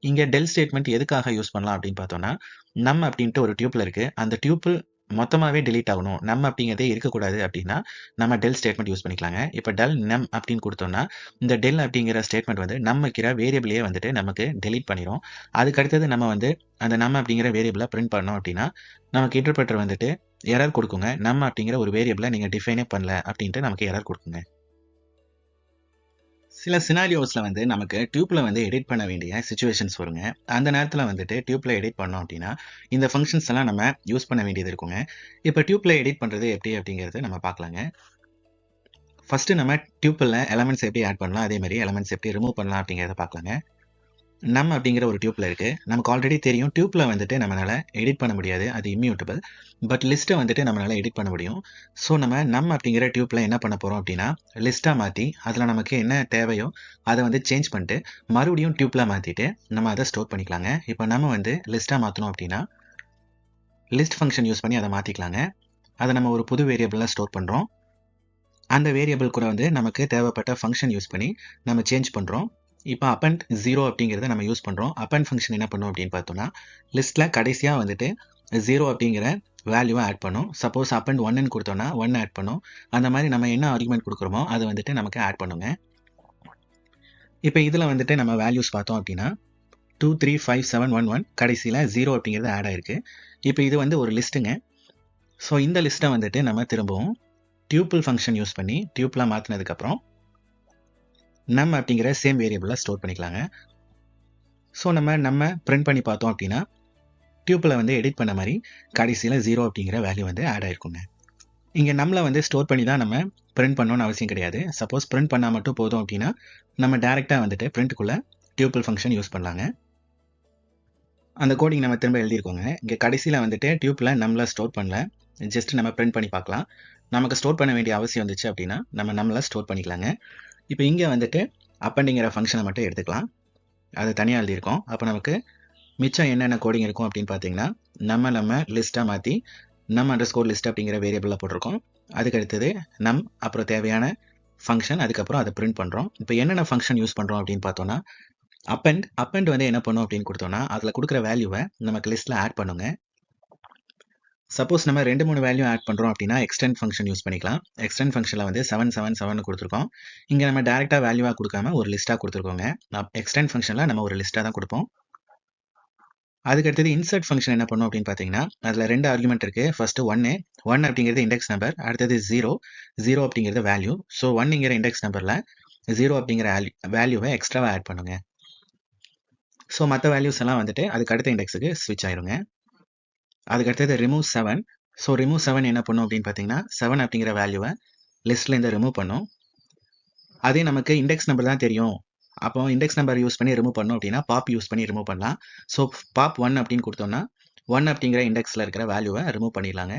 இங்கே டெல் ஸ்டேட்மெண்ட் எதுக்காக யூஸ் பண்ணலாம் அப்படின்னு பார்த்தோம்னா, நம் அப்படின்ட்டு ஒரு டியூப்பிள் இருக்குது. அந்த டியூப்பிள் மொத்தமாகவே டெலீட் ஆகணும், நம் அப்படிங்கிறதே இருக்கக்கூடாது அப்படின்னா நம்ம டெல் ஸ்டேட்மெண்ட் யூஸ் பண்ணிக்கலாங்க. இப்போ டெல் நம் அப்படின்னு கொடுத்தோம்னா இந்த டெல் அப்படிங்கிற ஸ்டேட்மெண்ட் வந்து நம்ம வைக்கிற வேரியபிளையே வந்துட்டு நமக்கு டெலீட் பண்ணிடும். அதுக்கு அடுத்தது நம்ம வந்து அந்த நம்ம அப்படிங்கிற வேரியபிளை பிரிண்ட் பண்ணோம் அப்படின்னா நமக்கு இன்டர்பிரட்டர் வந்துட்டு எரர் கொடுக்குங்க. நம்ம அப்படிங்கிற ஒரு வேரியபிளை நீங்கள் டிஃபைனே பண்ணல அப்படின்ட்டு நமக்கு எரர் கொடுக்குங்க. சில சினாரியோஸில் வந்து நமக்கு டியூப்பில் வந்து எடிட் பண்ண வேண்டிய சுச்சுவேஷன்ஸ் வருங்க. அந்த நேரத்தில் வந்துட்டு டியூப்பில் எடிட் பண்ணோம் அப்படின்னா இந்த ஃபங்க்ஷன்ஸ் எல்லாம் நம்ம யூஸ் பண்ண வேண்டியது இருக்குங்க. இப்போ டியூப்பில் எடிட் பண்ணுறது எப்படி அப்படிங்கிறது நம்ம பார்க்கலாங்க. ஃபஸ்ட்டு நம்ம டியூப்பில் எலமெண்ட்ஸ் எப்படி ஆட் பண்ணலாம், அதே மாதிரி எலமெண்ட்ஸ் எப்படி ரிமூவ் பண்ணலாம் அப்படிங்கிறத பார்க்கலாங்க. நம் அப்படிங்கிற ஒரு டியூப்பில் இருக்குது. நமக்கு ஆல்ரெடி தெரியும் டியூப்பில் வந்துட்டு நம்மளால் எடிட் பண்ண முடியாது, அது இம்மியூட்டபிள். பட் லிஸ்ட்டை வந்துட்டு நம்மளால் எடிட் பண்ண முடியும். ஸோ நம்ம அப்படிங்கிற டியூப்பில் என்ன பண்ண போகிறோம் அப்படின்னா லிஸ்ட்டாக மாற்றி அதில் நமக்கு என்ன தேவையோ அதை வந்து சேஞ்ச் பண்ணிட்டு மறுபடியும் டியூப்பில் மாற்றிட்டு நம்ம அதை ஸ்டோர் பண்ணிக்கலாங்க. இப்போ நம்ம வந்து லிஸ்ட்டாக மாற்றணும் அப்படின்னா லிஸ்ட் ஃபங்க்ஷன் யூஸ் பண்ணி அதை மாற்றிக்கலாங்க. அதை நம்ம ஒரு புது வேரியபிளில் ஸ்டோர் பண்ணுறோம். அந்த வேரியபிள் கூட வந்து நமக்கு தேவைப்பட்ட ஃபங்க்ஷன் யூஸ் பண்ணி நம்ம சேஞ்ச் பண்ணுறோம். இப்போ அப்பண்ட் 0 அப்படிங்கிறத நம்ம யூஸ் பண்ணுறோம். அப்பண்ட் ஃபங்க்ஷன் என்ன பண்ணும் அப்படின்னு பார்த்தோம்னா லிஸ்ட்டில் கடைசியாக வந்துட்டு 0 அப்படிங்கிற வேல்யூவை ஆட் பண்ணும். சப்போஸ் அப்பண்ட் 1ன்னு கொடுத்தோம்னா 1 ஆட் பண்ணும். அந்த மாதிரி நம்ம என்ன ஆர்குமெண்ட் கொடுக்குறோமோ அதை வந்துட்டு நமக்கு ஆட் பண்ணுங்க. இப்போ இதில் வந்துட்டு நம்ம வேல்யூஸ் பார்த்தோம் அப்படின்னா 2 3 5 7 1 1 கடைசியில் 0 அப்படிங்கிறது ஆட் ஆயிருக்கு. இப்போ இது வந்து ஒரு லிஸ்ட்டுங்க. ஸோ இந்த லிஸ்ட்டை வந்துட்டு நம்ம திரும்பவும் டியூப்பிள் ஃபங்க்ஷன் யூஸ் பண்ணி டியூப்பில் மாற்றினதுக்கப்புறம் நம்ம அப்படிங்கிற சேம் வேரியபிளில் ஸ்டோர் பண்ணிக்கலாங்க. ஸோ நம்ம பிரிண்ட் பண்ணி பார்த்தோம் அப்படின்னா டியூப்பில் வந்து எடிட் பண்ண மாதிரி கடைசியில் 0 அப்படிங்கிற வேல்யூ வந்து ஆட் ஆயிருக்குங்க. இங்கே நம்மளை வந்து ஸ்டோர் பண்ணி தான் நம்ம பிரிண்ட் பண்ணணும்னு அவசியம் கிடையாது. சப்போஸ் பிரிண்ட் பண்ணால் மட்டும் போதும் அப்படின்னா நம்ம டேரெக்டாக வந்துட்டு பிரிண்ட்டுக்குள்ளே டியூப்பிள் ஃபங்க்ஷன் யூஸ் பண்ணலாங்க. அந்த கோடிங் நம்ம திரும்ப எழுதியிருக்கோங்க. இங்கே கடைசியில் வந்துட்டு டியூப்பில் நம்மளை ஸ்டோர் பண்ணல, ஜஸ்ட் நம்ம பிரிண்ட் பண்ணி பார்க்கலாம். நமக்கு ஸ்டோர் பண்ண வேண்டிய அவசியம் வந்துச்சு அப்படின்னா நம்மளை ஸ்டோர் பண்ணிக்கலாங்க. இப்போ இங்கே வந்துட்டு அப்பண்டிங்கிற ஃபங்க்ஷனை மட்டும் எடுத்துக்கலாம், அது தனியாக எழுதியிருக்கோம். அப்போ நமக்கு மிச்சம் என்னென்ன கோடிங் இருக்கும் அப்படின்னு பார்த்தீங்கன்னா நம்ம லிஸ்ட்டாக மாற்றி நம் அண்டர்ஸ்கோர் லிஸ்ட் அப்படிங்கிற வேரியபிளில் போட்டிருக்கோம். அதுக்கு அடுத்தது அப்புறம் தேவையான ஃபங்க்ஷன், அதுக்கப்புறம் அதை பிரிண்ட் பண்ணுறோம். இப்போ என்னென்ன ஃபங்க்ஷன் யூஸ் பண்ணுறோம் அப்படின்னு பார்த்தோன்னா அப்பெண்ட் வந்து என்ன பண்ணும் அப்படின்னு கொடுத்தோம்னா அதில் கொடுக்குற வேல்யூவை நமக்கு லிஸ்ட்டில் ஆட் பண்ணுங்க. சப்போஸ் நம்ம 2-3 வேல்யூ ஆட் பண்ணுறோம் அப்படின்னா எக்ஸ்டெண்ட் ஃபங்க்ஷன் யூஸ் பண்ணிக்கலாம். எக்ஸ்டெண்ட் ஃபங்க்ஷனில் வந்து 777 கொடுத்துருக்கோம். இங்கே நம்ம டேரெக்டாக வேல்யூவாக கொடுக்காம ஒரு லிஸ்ட்டாக கொடுத்துருக்கோங்க. எக்ஸ்டெண்ட் ஃபங்க்ஷனில் நம்ம ஒரு லிஸ்ட்டாக தான் கொடுப்போம். அதுக்கடுத்தது இன்சர்ட் ஃபங்க்ஷன் என்ன பண்ணும் அப்படின்னு பார்த்தீங்கன்னா அதில் 2 ஆர்குமெண்ட் இருக்குது. ஃபர்ஸ்ட் 1 அப்படிங்கிறது இண்டெக்ஸ் நம்பர், அடுத்தது 0 அப்படிங்கிறது வேல்யூ. ஸோ 1ங்கிற இண்டெக்ஸ் நம்பரில் 0 அப்படிங்கிற வேல்யூவை எக்ஸ்ட்ராவாக ஆட் பண்ணுங்க. ஸோ மற்ற வேல்யூஸ் எல்லாம் வந்துட்டு அதுக்கு அடுத்த இண்டெக்ஸுக்கு ஸ்விட்ச் ஆயிருங்க. அதுக்கடுத்தது ரிமூவ் 7. ஸோ ரிமூவ் 7 என்ன பண்ணும் அப்படின்னு பார்த்தீங்கன்னா 7 அப்படிங்கிற வேல்யூவை லிஸ்ட்லேருந்து ரிமூவ் பண்ணும். அதே நமக்கு இண்டெக்ஸ் நம்பர் தான் தெரியும், அப்போ இண்டெக்ஸ் நம்பர் யூஸ் பண்ணி ரிமூவ் பண்ணோம் அப்படின்னா பாப் யூஸ் பண்ணி ரிமூவ் பண்ணலாம். ஸோ பாப் 1 அப்படின்னு கொடுத்தோம்னா 1 அப்படிங்கிற இண்டெக்ஸில் இருக்கிற வேல்யூவை ரிமூவ் பண்ணிடலாங்க.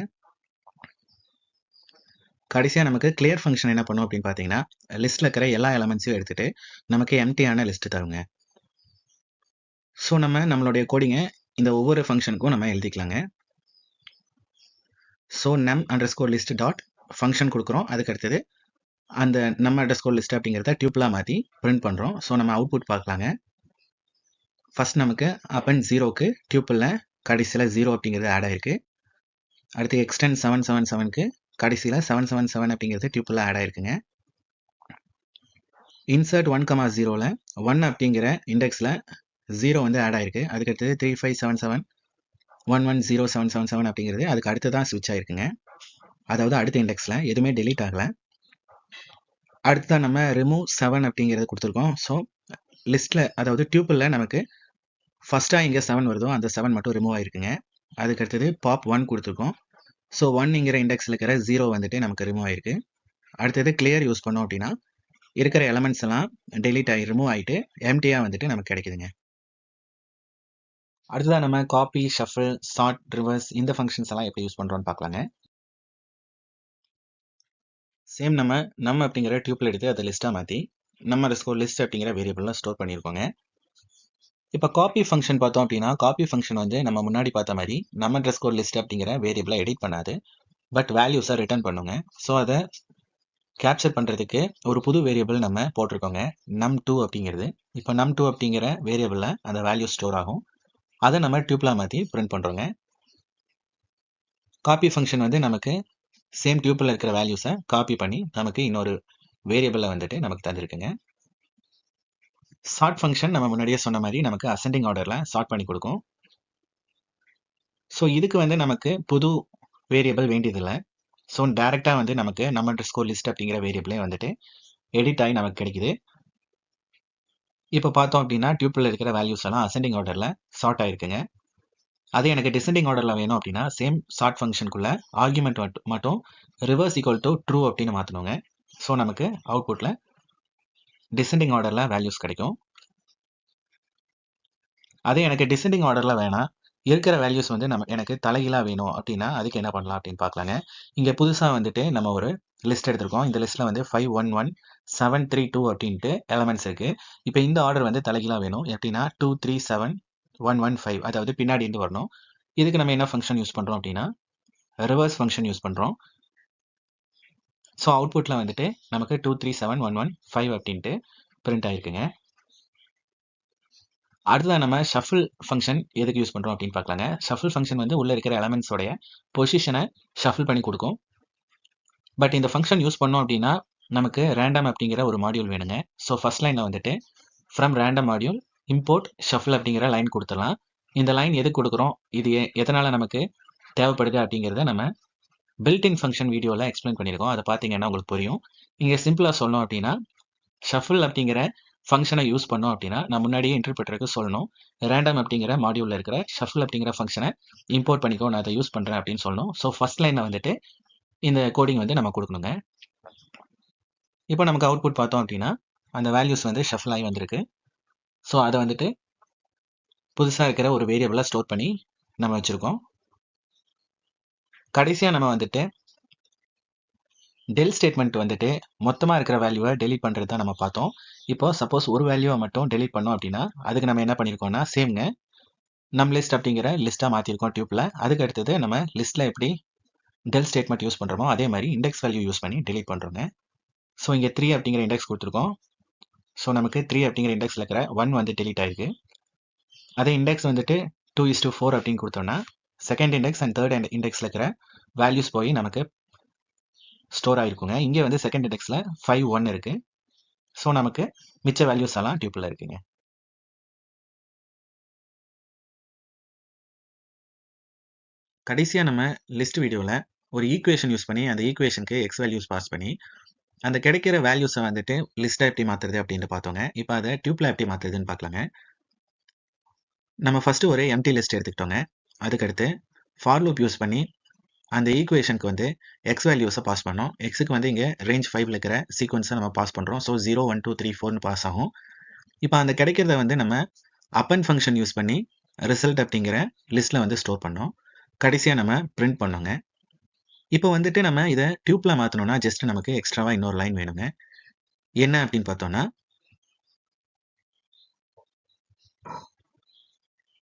கடைசியாக நமக்கு கிளியர் ஃபங்க்ஷன் என்ன பண்ணும் அப்படின்னு பார்த்தீங்கன்னா லிஸ்ட்டில் இருக்கிற எல்லா எலமெண்ட்ஸையும் எடுத்துகிட்டு நமக்கு எம்டியான லிஸ்ட்டு தருங்க. ஸோ நம்மளுடைய கோடிங்கை இந்த ஒவ்வொரு ஃபங்க்ஷனுக்கும் நம்ம எழுதிக்கலாங்க. ஸோ num_list டாட் ஃபங்க்ஷன் கொடுக்குறோம். அதுக்கு அடுத்தது அந்த num_list அப்படிங்கிறத டியூப்லாக மாற்றி பிரிண்ட் பண்ணுறோம். ஸோ நம்ம அவுட்புட் பார்க்கலாங்க. ஃபர்ஸ்ட் நமக்கு அப்பெண்ட் 0க்கு டியூப்பிளில் கடைசியில் 0 அப்படிங்கிறது ஆட் ஆயிருக்கு. அடுத்து எக்ஸ்டெண்ட் 777க்கு கடைசியில் 777 அப்படிங்கிறது டியூப்பிளில் ஆட் ஆயிருக்குங்க. இன்சர்ட் 1,0ல் 1 அப்படிங்கிற இண்டெக்ஸில் 0 வந்து ஆட் ஆயிருக்கு. அதுக்கடுத்தது 3577 110777 அப்படிங்கிறது அதுக்கு அடுத்து தான் ஸ்விட்ச் ஆயிருக்குங்க. அதாவது அடுத்த இண்டெக்ஸில் எதுவுமே டெலீட் ஆகலை. அடுத்ததான் நம்ம ரிமூவ் 7 அப்படிங்கிறது கொடுத்துருக்கோம். ஸோ லிஸ்ட்டில் அதாவது டியூப்பிளில் நமக்கு ஃபஸ்ட்டாக இங்கே 7 வருதோ அந்த 7 மட்டும் ரிமூவ் ஆயிருக்குங்க. அதுக்கடுத்தது பாப் 1 கொடுத்துருக்கோம். ஸோ 1ங்கிற இண்டெக்ஸில் இருக்கிற 0 வந்துட்டு நமக்கு ரிமூவ் ஆயிருக்கு. அடுத்தது கிளியர் யூஸ் பண்ணோம் அப்படின்னா இருக்கிற எலமெண்ட்ஸ் எல்லாம் டெலீட் ஆகி ரிமூவ் ஆகிட்டு எம்டியாக வந்துட்டு நமக்கு கிடைக்குதுங்க. அடுத்ததாக நம்ம காப்பி, ஷஃபிள், சார்ட், ரிவர்ஸ் இந்த ஃபங்க்ஷன்ஸ் எல்லாம் எப்படி யூஸ் பண்ணுறோன்னு பார்க்கலாங்க. சேம் நம்ம அப்படிங்கிற டியூப்பில் எடுத்து அதை லிஸ்ட்டாக மாற்றி லிஸ்ட் அப்படிங்கிற வேரியபிளில் ஸ்டோர் பண்ணியிருக்கோங்க. இப்போ காப்பி ஃபங்க்ஷன் பார்த்தோம் அப்படின்னா காப்பி ஃபங்க்ஷன் வந்து நம்ம முன்னாடி பார்த்த மாதிரி லிஸ்ட் அப்படிங்கிற வேரியபிளை எடிட் பண்ணாது, பட் வேல்யூஸை ரிட்டர்ன் பண்ணுங்க. ஸோ அதை கேப்சர் பண்ணுறதுக்கு ஒரு புது வேரியபிள் நம்ம போட்டிருக்கோங்க, num2 அப்படிங்கிறது. இப்போ num2 அப்படிங்கிற வேரியபிளில் அந்த வேல்யூ ஸ்டோர் ஆகும். அதை நம்ம டியூப்லாக மாற்றி பிரிண்ட் பண்ணுறோங்க. காப்பி ஃபங்க்ஷன் வந்து நமக்கு சேம் டியூப்பில் இருக்கிற வேல்யூஸை காப்பி பண்ணி நமக்கு இன்னொரு வேரியபிளில் வந்துட்டு நமக்கு தந்துருக்குங்க. சார்ட் ஃபங்க்ஷன் நம்ம முன்னாடியே சொன்ன மாதிரி நமக்கு அசெண்டிங் ஆர்டரில் சார்ட் பண்ணி கொடுக்கும். ஸோ இதுக்கு வந்து நமக்கு புது வேரியபிள் வேண்டியதில்லை. ஸோ டேரெக்டாக வந்து நமக்கு லிஸ்ட் அப்படிங்கிற வேரியபிளே வந்துட்டு எடிட் ஆகி நமக்கு கிடைக்குது. இப்போ பார்த்தோம் அப்படின்னா டியூப்பில் இருக்கிற வேல்யூஸ் எல்லாம் அசெண்டிங் ஆர்டரில் சார்ட் ஆயிருக்குங்க. அதே எனக்கு டிசெண்டிங் ஆர்டரில் வேணும் அப்படின்னா சேம் சார்ட் ஃபங்க்ஷனுக்குள்ள ஆர்குமெண்ட் மட்டும் ரிவர்ஸ் ஈக்குவல் டு ட்ரூ அப்படின்னு மாற்றணுங்க. ஸோ நமக்கு அவுட்புட்டில் டிசெண்டிங் ஆர்டரில் வேல்யூஸ் கிடைக்கும். அதே எனக்கு டிசெண்டிங் ஆர்டரில் வேணாம், இருக்கிற வேல்யூஸ் வந்து எனக்கு தலைகீழாக வேணும் அப்படின்னா அதுக்கு என்ன பண்ணலாம் அப்படின்னு பார்க்கலாங்க. இங்கே புதுசாக வந்துட்டு நம்ம ஒரு லிஸ்ட் எடுத்திருக்கோம். இந்த லிஸ்ட்டில் வந்து 511732 அப்படின்ட்டு எலமெண்ட்ஸ் இருக்குது. இப்போ இந்த ஆர்டர் வந்து தலைகீழாக வேணும் எப்படின்னா 237115, அதாவது பின்னாடி இருந்து வரணும். இதுக்கு நம்ம என்ன ஃபங்க்ஷன் யூஸ் பண்ணுறோம் அப்படின்னா ரிவர்ஸ் ஃபங்க்ஷன் யூஸ் பண்ணுறோம். ஸோ அவுட்புட்டில் வந்துட்டு நமக்கு 237115 அப்படின்ட்டு பிரிண்ட் ஆயிருக்குங்க. அடுத்ததான் நம்ம ஷஃபிள் ஃபங்க்ஷன் எதுக்கு யூஸ் பண்ணுறோம் அப்படின்னு பார்க்கலாங்க. ஷஃபிள் ஃபங்க்ஷன் வந்து உள்ளே இருக்கிற எலமெண்ட்ஸோடைய பொசிஷனை ஷஃபிள் பண்ணி கொடுக்கும். பட் இந்த ஃபங்க்ஷன் யூஸ் பண்ணோம் அப்படின்னா நமக்கு ரேண்டம் அப்படிங்கிற ஒரு மாடியூல் வேணுங்க. ஸோ ஃபர்ஸ்ட் லைனில் வந்துட்டு from random module import shuffle அப்படிங்கிற லைன் கொடுத்துடலாம். இந்த லைன் எதுக்கு கொடுக்குறோம், இது எதனால் நமக்கு தேவைப்படுது அப்படிங்கிறத நம்ம பில்ட்-இன் ஃபங்க்ஷன் வீடியோவில் எக்ஸ்பிளைன் பண்ணியிருக்கோம். அதை பார்த்தீங்கன்னா உங்களுக்கு புரியும். இங்கே சிம்பிளாக சொல்லணும் அப்படின்னா ஷஃபிள் அப்படிங்கிற ஃபங்க்ஷனை யூஸ் பண்ணோம் அப்படின்னா நான் முன்னாடியே இன்டர்பிரட்டருக்கு சொல்லணும், ரேண்டம் அப்படிங்கிற மாடியூலில் இருக்கிற ஷஃபிள் அப்படிங்கிற ஃபங்க்ஷனை இம்போர்ட் பண்ணிக்கோ, நான் அதை யூஸ் பண்ணுறேன் அப்படின்னு சொல்லணும். ஸோ ஃபர்ஸ்ட் லைனில் வந்துட்டு இந்த கோடிங் வந்து நம்ம கொடுக்கணுங்க. இப்போ நமக்கு அவுட்புட் பார்த்தோம் அப்படின்னா அந்த வேல்யூஸ் வந்து ஷஃபிள் ஆகி வந்திருக்கு. ஸோ அதை வந்துட்டு புதுசாக இருக்கிற ஒரு வேரியபிளாக ஸ்டோர் பண்ணி நம்ம வச்சுருக்கோம். கடைசியாக நம்ம வந்துட்டு டெல் ஸ்டேட்மெண்ட் வந்துட்டு மொத்தமாக இருக்கிற வேல்யூவை டெலீட் பண்ணுறது தான் நம்ம பார்த்தோம். இப்போ சப்போஸ் ஒரு வேல்யூவை மட்டும் டெலீட் பண்ணோம் அப்படின்னா அதுக்கு நம்ம என்ன பண்ணியிருக்கோம்னா சேம்ங்க லிஸ்ட் அப்படிங்கிற லிஸ்ட்டாக மாற்றிருக்கோம் டியூப்பில். அதுக்கு அடுத்தது நம்ம லிஸ்ட்டில் எப்படி டெல் ஸ்டேட்மெண்ட் யூஸ் பண்ணுறோமோ அதே மாதிரி இண்டெக்ஸ் வேல்யூ யூஸ் பண்ணி டெலீட் பண்ணுறோங்க. ஸோ இங்கே 3 அப்படிங்கிற இண்டெக்ஸ் கொடுத்துருக்கோம். ஸோ நமக்கு 3 அப்படிங்கிற இண்டெக்ஸில் இருக்கிற 1 வந்து delete ஆயிருக்கு. அதே இண்டெக்ஸ் வந்துட்டு 2:4 அப்படின்னு கொடுத்தோம்னா செகண்ட் இண்டெக்ஸ் அண்ட் தேர்ட் இண்டெக்ஸில் இருக்கிற வேல்யூஸ் போய் நமக்கு ஸ்டோர் ஆயிருக்குங்க. இங்கே வந்து செகண்ட் இண்டெக்ஸில் 5 1 இருக்கு. ஸோ நமக்கு மிச்ச வேல்யூஸ் எல்லாம் டியூப்பில் இருக்குங்க. கடைசியாக நம்ம லிஸ்ட் வீடியோவில் ஒரு ஈக்குவேஷன் யூஸ் பண்ணி அந்த ஈக்குவேஷனுக்கு எக்ஸ் வேல்யூஸ் பாஸ் பண்ணி அந்த கிடைக்கிற வேல்யூஸை வந்துட்டு லிஸ்ட்டை எப்படி மாற்றுறது அப்படின்ட்டு பார்த்தோங்க. இப்போ அதை டியூப்பில் எப்படி மாற்றுறதுன்னு பார்க்கலாங்க. நம்ம ஃபர்ஸ்ட் ஒரு எம்டி லிஸ்ட் எடுத்துக்கிட்டோங்க. அதுக்கடுத்து ஃபார் லூப் யூஸ் பண்ணி அந்த ஈக்குவேஷனுக்கு வந்து எக்ஸ் வேல்யூஸை பாஸ் பண்ணோம். எக்ஸுக்கு வந்து இங்கே ரேஞ்ச் 5ல் இருக்கிற சீக்வன்ஸை நம்ம பாஸ் பண்ணுறோம். ஸோ 0 1 2 3 4னு பாஸ் ஆகும். இப்போ அந்த கிடைக்கிறத வந்து நம்ம அப்பன் ஃபங்க்ஷன் யூஸ் பண்ணி ரிசல்ட் அப்படிங்கிற லிஸ்ட்டில் வந்து ஸ்டோர் பண்ணோம். கடைசியாக நம்ம பிரிண்ட் பண்ணோங்க. இப்போ வந்துட்டு நம்ம இதை டியூப்பில் மாற்றணும்னா ஜஸ்ட் நமக்கு எக்ஸ்ட்ராவாக இன்னொரு லைன் வேணுங்க. என்ன அப்படின்னு பார்த்தோம்னா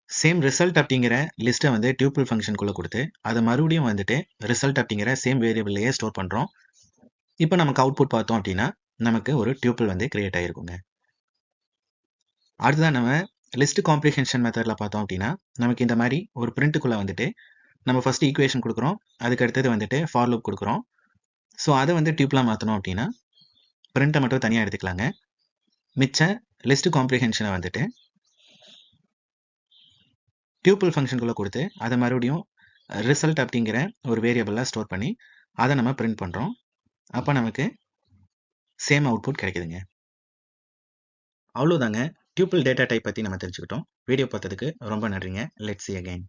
சேம் ரிசல்ட் அப்படிங்கிற லிஸ்ட்டை வந்து டியூப்பிள் ஃபங்க்ஷனுக்குள்ளே கொடுத்து அதை மறுபடியும் வந்துட்டு ரிசல்ட் அப்படிங்கிற சேம் வேரியபிள்லேயே ஸ்டோர் பண்ணுறோம். இப்போ நமக்கு அவுட்புட் பார்த்தோம் அப்படின்னா நமக்கு ஒரு டியூப்பிள் வந்து கிரியேட் ஆகிருக்குங்க. அடுத்ததான் நம்ம லிஸ்ட் காம்ப்ரிஹென்ஷன் மெத்தடில் பார்த்தோம் அப்படின்னா நமக்கு இந்த மாதிரி ஒரு பிரிண்ட்டுக்குள்ளே வந்துட்டு நம்ம ஃபர்ஸ்ட் ஈக்குவேஷன் கொடுக்குறோம். அதுக்கு அடுத்தது வந்துட்டு ஃபார் லூப் கொடுக்குறோம். ஸோ அதை வந்து டியூப்லாம் மாற்றணும் அப்படின்னா பிரிண்ட்டை மட்டும் தனியாக எடுத்துக்கலாங்க. மிச்ச லிஸ்ட் காம்ப்ரிஹென்ஷனை வந்துட்டு டியூப்பிள் ஃபங்க்ஷனுக்குள்ளே கொடுத்து அதை மறுபடியும் ரிசல்ட் அப்படிங்கிற ஒரு வேரியபிளில் ஸ்டோர் பண்ணி அதை நம்ம பிரிண்ட் பண்ணுறோம். அப்போ நமக்கு சேம் அவுட்புட் கிடைக்குதுங்க. அவ்வளோதாங்க டியூப்பிள் டேட்டா டைப் பற்றி நம்ம தெரிஞ்சுக்கிட்டோம். வீடியோ பார்த்ததுக்கு ரொம்ப நன்றிங்க. Let's see again.